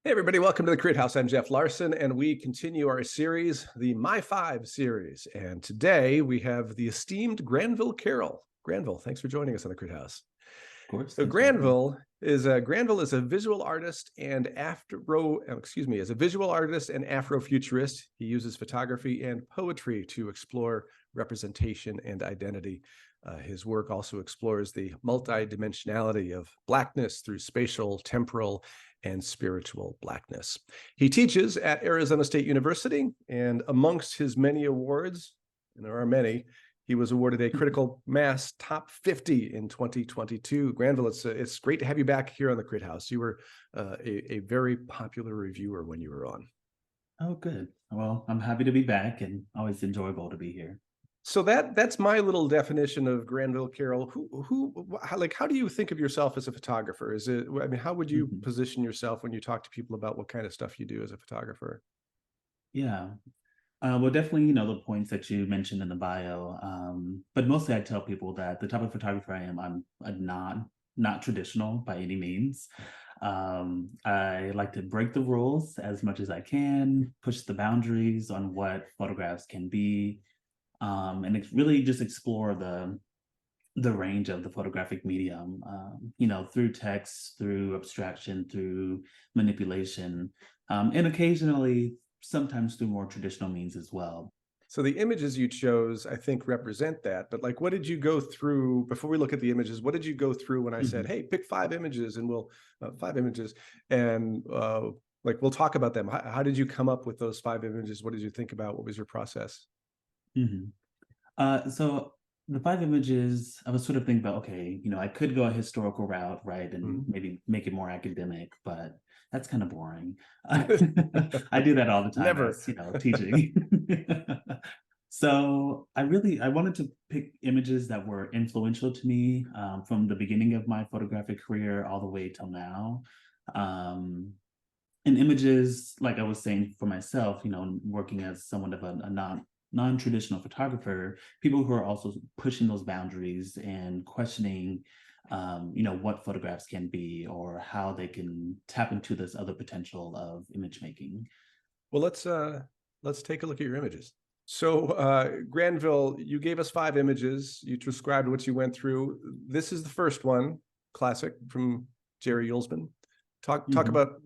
Hey, everybody, welcome to the Crit House. I'm Jeff Larson, and we continue our series, the My Five series. And today we have the esteemed Granville Carroll. Granville, thanks for joining us on the Crit House. Of course, So thanks for having me. Granville is a visual artist and Afrofuturist. He uses photography and poetry to explore representation and identity. His work also explores the multidimensionality of blackness through spatial, temporal, and spiritual blackness. He teaches at Arizona State University, and amongst his many awards, and there are many, he was awarded a Critical Mass Top 50 in 2022. Granville, it's great to have you back here on the Crit House. You were a very popular reviewer when you were on. Oh, good. Well, I'm happy to be back and always enjoyable to be here. So that's my little definition of Granville Carroll. How do you think of yourself as a photographer? How would you Mhm. position yourself when you talk to people about what kind of stuff you do as a photographer? Yeah. Well, definitely, the points that you mentioned in the bio. But mostly I tell people that the type of photographer I am, I'm a not traditional by any means. I like to break the rules as much as I can, push the boundaries on what photographs can be, and it's really just explore the range of the photographic medium, through text, through abstraction, through manipulation, and occasionally, sometimes through more traditional means as well. So the images you chose, I think, represent that. But like, what did you go through before we look at the images? What did you go through when I said, Mhm. "Hey, pick five images," and we'll five images, and we'll talk about them. How did you come up with those five images? What did you think about? What was your process? Mhm. So the five images, I was sort of thinking about, okay, I could go a historical route, right, and Mhm. maybe make it more academic, but that's kind of boring. I do that all the time Never. as, teaching. So I wanted to pick images that were influential to me from the beginning of my photographic career all the way till now. Um, and images, like I was saying for myself, working as someone of a non-traditional photographer, people who are also pushing those boundaries and questioning, what photographs can be or how they can tap into this other potential of image making. Well, let's take a look at your images. So, Granville, you gave us five images. You described what you went through. This is the first one, classic from Jerry Yulsman. Talk Mhm. about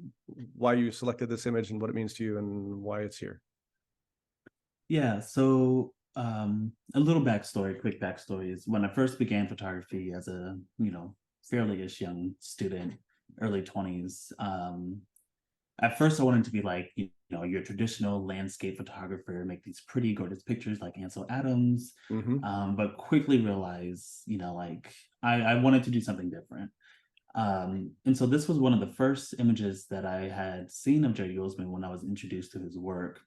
why you selected this image and what it means to you and why it's here. Yeah, so a little backstory, quick backstory is when I first began photography as a, fairly-ish young student, early 20s. At first I wanted to be like, your traditional landscape photographer, make these pretty gorgeous pictures like Ansel Adams, Mm-hmm. but quickly realized, like I wanted to do something different. And so this was one of the first images that I had seen of Jerry Yulsman when I was introduced to his work.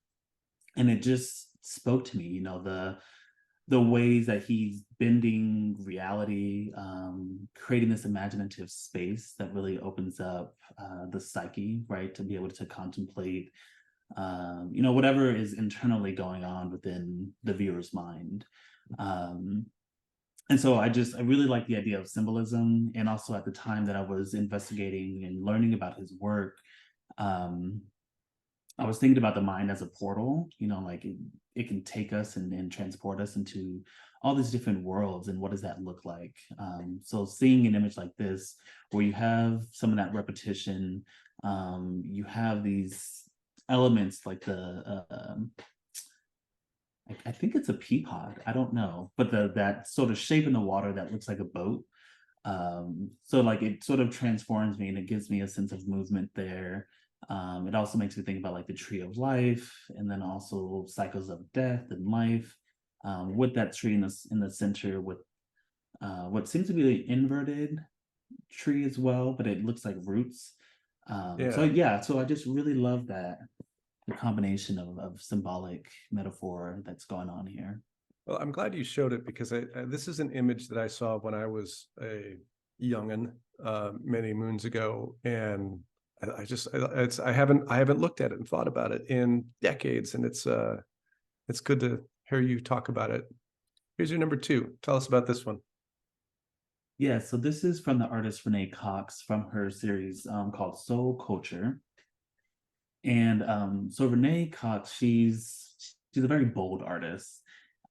And it just spoke to me, the ways that he's bending reality, creating this imaginative space that really opens up the psyche, right, to be able to contemplate, whatever is internally going on within the viewer's mind. Um, and so I really like the idea of symbolism. And also at the time that I was investigating and learning about his work, um, I was thinking about the mind as a portal, like it can take us and transport us into all these different worlds. And what does that look like? So seeing an image like this, where you have some of that repetition, you have these elements like I think it's a pea pod. I don't know, but that sort of shape in the water that looks like a boat. So like it sort of transforms me and it gives me a sense of movement there. It also makes me think about like the tree of life and then also cycles of death and life. With that tree in the center with what seems to be an inverted tree as well, but it looks like roots. So Yeah. yeah, so I just really love that the combination of symbolic metaphor that's going on here. Well, I'm glad you showed it because this is an image that I saw when I was a youngin many moons ago, and I haven't looked at it and thought about it in decades, and it's good to hear you talk about it. Here's your number two. Tell us about this one. Yeah, so this is from the artist Renee Cox from her series called Soul Culture. And so Renee Cox, she's a very bold artist.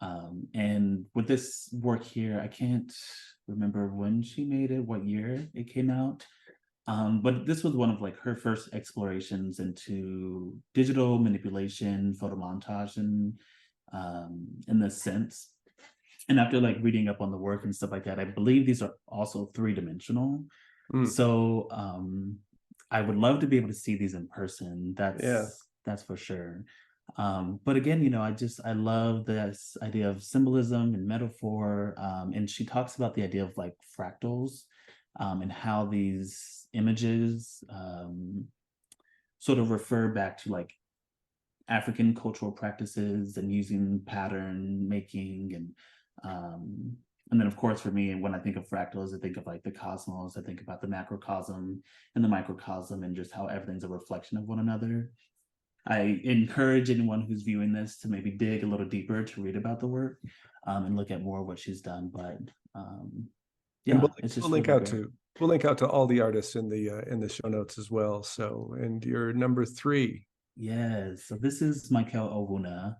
And with this work here, I can't remember when she made it, what year it came out. But this was one of like her first explorations into digital manipulation, photo montage, and in this sense. And after like reading up on the work and stuff like that, I believe these are also three-dimensional. Mm, So I would love to be able to see these in person. yeah. That's for sure. But again, you know, I love this idea of symbolism and metaphor. And she talks about the idea of like fractals, and how these images sort of refer back to like African cultural practices and using pattern making, and then of course for me, when I think of fractals, I think of like the cosmos. I think about the macrocosm and the microcosm, and just how everything's a reflection of one another. I encourage anyone who's viewing this to maybe dig a little deeper to read about the work, and look at more of what she's done. But And yeah, it's just really great. we'll link out to all the artists in the show notes as well. So, and your number 3. Yes, so this is Michael Owuna.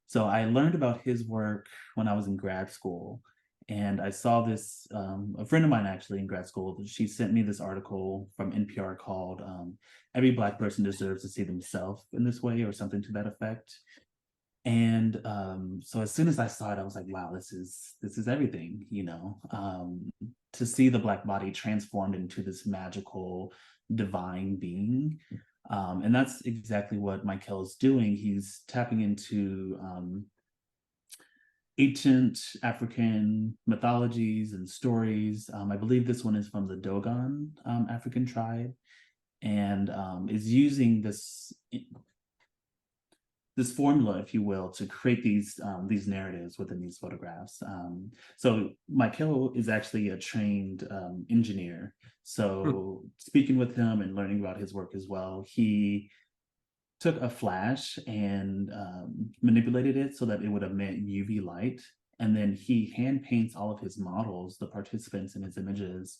So I learned about his work when I was in grad school, and I saw this, a friend of mine actually in grad school, she sent me this article from NPR called Every Black Person Deserves to See Themselves in This Way, or something to that effect. And so as soon as I saw it, I was like, wow, this is everything, you know, to see the Black body transformed into this magical divine being. And that's exactly what Michael is doing. He's tapping into ancient African mythologies and stories. I believe this one is from the Dogon African tribe, and is using this formula, if you will, to create these narratives within these photographs. So Michael is actually a trained engineer. So speaking with him and learning about his work as well, he took a flash and manipulated it so that it would emit UV light. And then he hand paints all of his models, the participants in his images,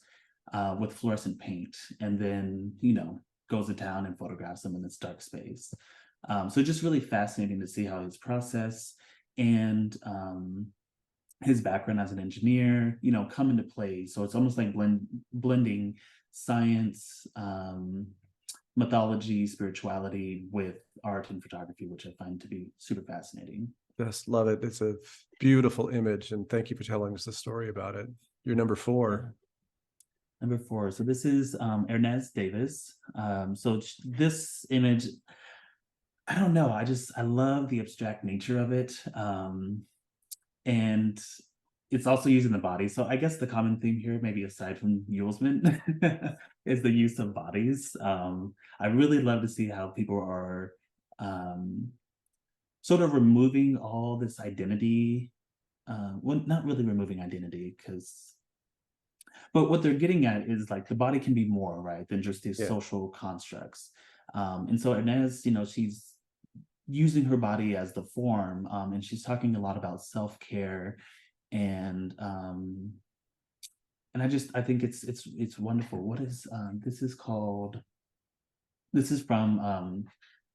with fluorescent paint. And then, you know, goes to town and photographs them in this dark space. So just really fascinating to see how his process and his background as an engineer, you know, come into play. So it's almost like blending science, mythology, spirituality with art and photography, which I find to be super fascinating. Just love it. It's a beautiful image, and thank you for telling us the story about it. Your number 4. Yeah. Number 4. So this is Ernest Davis. So this image, I don't know. I love the abstract nature of it. And it's also using the body. So I guess the common theme here, maybe aside from Yulesman, is the use of bodies. I really love to see how people are sort of removing all this identity. Well, not really removing identity, but what they're getting at is like the body can be more, right, than just these social constructs. And so Inez, you know, she's using her body as the form, and she's talking a lot about self-care, and I think it's wonderful. What is this is called? This is from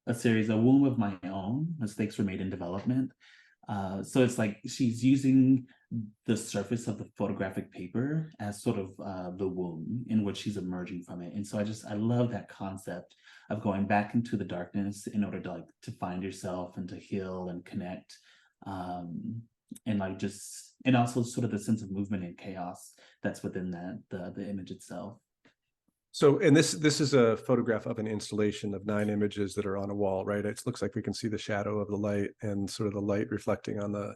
a series, A Womb of My Own: Mistakes Were Made in Development. So it's like she's using the surface of the photographic paper as sort of the womb in which she's emerging from it. And so I love that concept of going back into the darkness in order to like to find yourself and to heal and connect. And like just, and also sort of the sense of movement and chaos that's within the image itself. So, and this is a photograph of an installation of 9 images that are on a wall, right? It looks like we can see the shadow of the light and sort of the light reflecting on the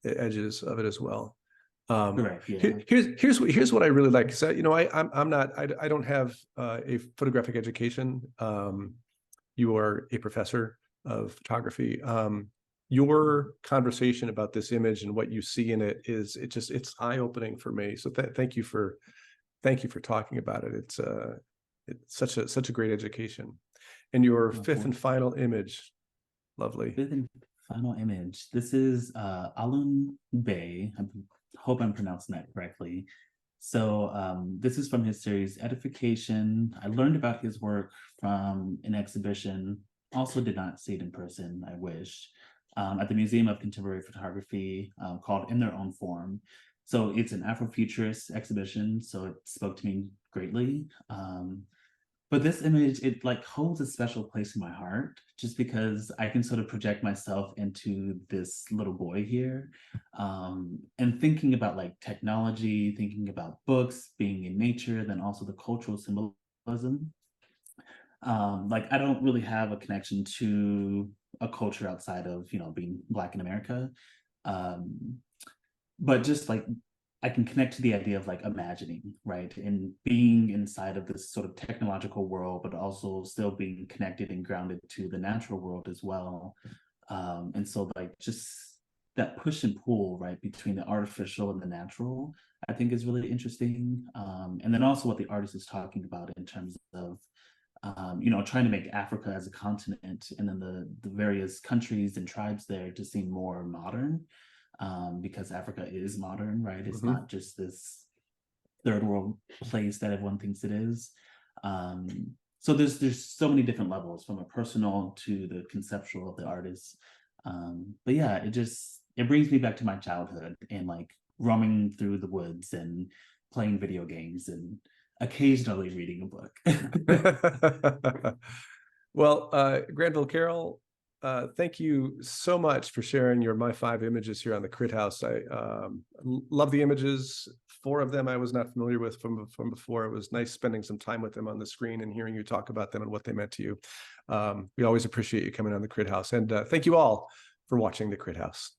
edges of it as well. Correct. Yeah. Here's what I really like. So, you know, I don't have a photographic education. You are a professor of photography. Your conversation about this image and what you see in it it's eye-opening for me. So thank you for talking about it. It's such a great education. And your 5th and final image, lovely. 5th and final image. This is Alun Bay. I hope I'm pronouncing that correctly. So this is from his series Edification. I learned about his work from an exhibition, also did not see it in person, I wish, at the Museum of Contemporary Photography called In Their Own Form. So it's an Afrofuturist exhibition, so it spoke to me greatly. But this image, it like holds a special place in my heart, just because I can sort of project myself into this little boy here, and thinking about like technology, thinking about books, being in nature, then also the cultural symbolism. Like I don't really have a connection to a culture outside of, you know, being Black in America. Um, but just like I can connect to the idea of like imagining, right? And being inside of this sort of technological world, but also still being connected and grounded to the natural world as well. And so like just that push and pull, right, between the artificial and the natural, I think is really interesting. And then also what the artist is talking about in terms of you know, trying to make Africa as a continent and then the various countries and tribes there to seem more modern, because Africa is modern, right? It's not just this third world place that everyone thinks it is. So there's so many different levels, from a personal to the conceptual of the artist. But yeah, it brings me back to my childhood and like roaming through the woods and playing video games and occasionally reading a book. Well, Granville Carroll, thank you so much for sharing your My Five images here on the Crit House. I love the images. 4 of them I was not familiar with from before. It was nice spending some time with them on the screen and hearing you talk about them and what they meant to you. We always appreciate you coming on the Crit House. And thank you all for watching the Crit House.